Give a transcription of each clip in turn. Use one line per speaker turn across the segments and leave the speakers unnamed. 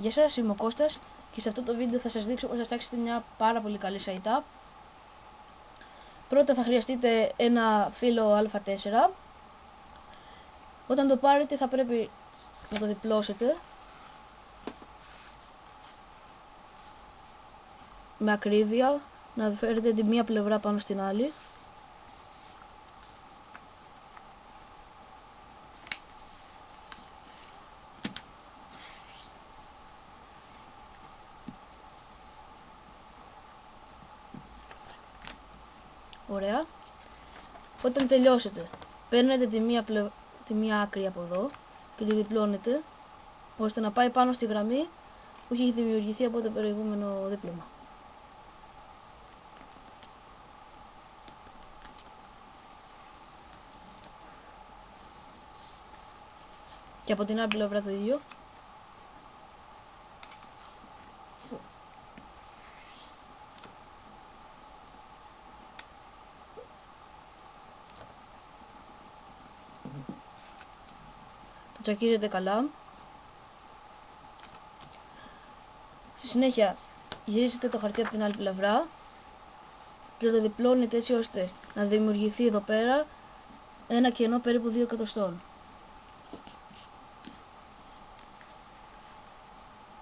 Γεια σας, είμαι ο Κώστας και σε αυτό το βίντεο θα σας δείξω πώς θα φτιάξετε μια πάρα πολύ καλή σαϊτά. Πρώτα θα χρειαστείτε ένα φύλλο α4. Όταν το πάρετε θα πρέπει να το διπλώσετε με ακρίβεια, να φέρετε τη μία πλευρά πάνω στην άλλη. Ωραία. Όταν τελειώσετε, παίρνετε τη μία άκρη από εδώ και τη διπλώνετε ώστε να πάει πάνω στη γραμμή που έχει δημιουργηθεί από το προηγούμενο δίπλωμα. Και από την άλλη πλευρά το ίδιο. Το τσακίζετε καλά. Στη συνέχεια γυρίζετε το χαρτί από την άλλη πλευρά και το διπλώνετε έτσι ώστε να δημιουργηθεί εδώ πέρα ένα κενό περίπου 2 εκατοστών.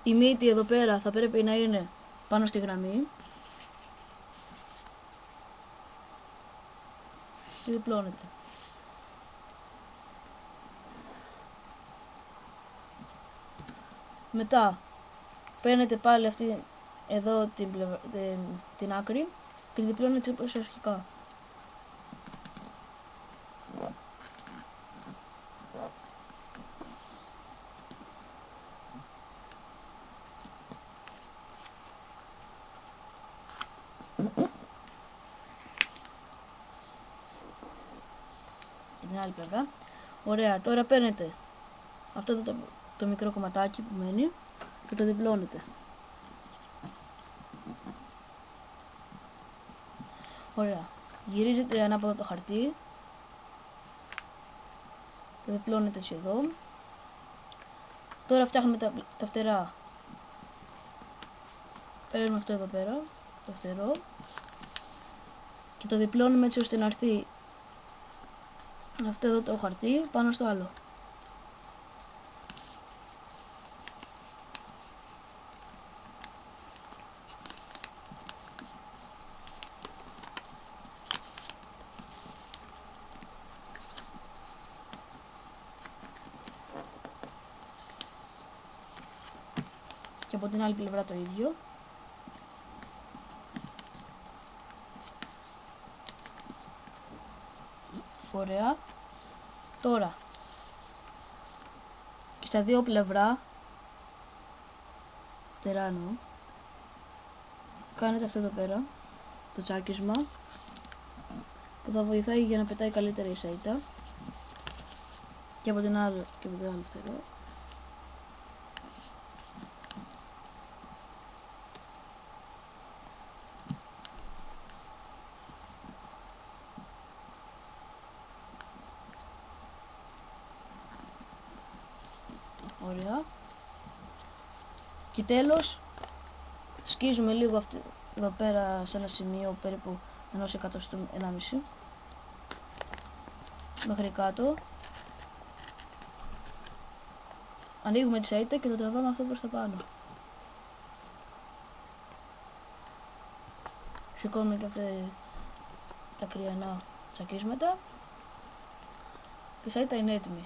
Η μύτη εδώ πέρα θα πρέπει να είναι πάνω στη γραμμή και διπλώνετε. Μετά παίρνετε πάλι αυτή εδώ την άκρη και διπλώνετε όπως αρχικά. Την άλλη πλευρά. Ωραία, τώρα παίρνετε αυτό το μικρό κομματάκι που μένει και το διπλώνετε. Ωραία, γυρίζετε ανάποδα το χαρτί, το διπλώνετε έτσι εδώ. Τώρα φτιάχνουμε τα φτερά. Παίρνουμε αυτό εδώ πέρα, το φτερό, και το διπλώνουμε έτσι ώστε να έρθει αυτό εδώ το χαρτί πάνω στο άλλο. Και από την άλλη πλευρά το ίδιο. Ωραία. Τώρα και στα δύο πλευρά φτεράνου κάνετε αυτό εδώ πέρα το τσάκισμα που θα βοηθάει για να πετάει καλύτερα η σαϊτά, και από την άλλη και από το άλλο φτερό. Ωραία. Και τέλος σκίζουμε λίγο εδώ πέρα σε ένα σημείο περίπου 1 εκατοστού, 1,5 μέχρι κάτω. Ανοίγουμε τη σαϊτά και το τραβάμε αυτό προς τα πάνω. Σηκώνουμε και αυτά τα κρυανά τσακίσματα και η σαϊτά είναι έτοιμη.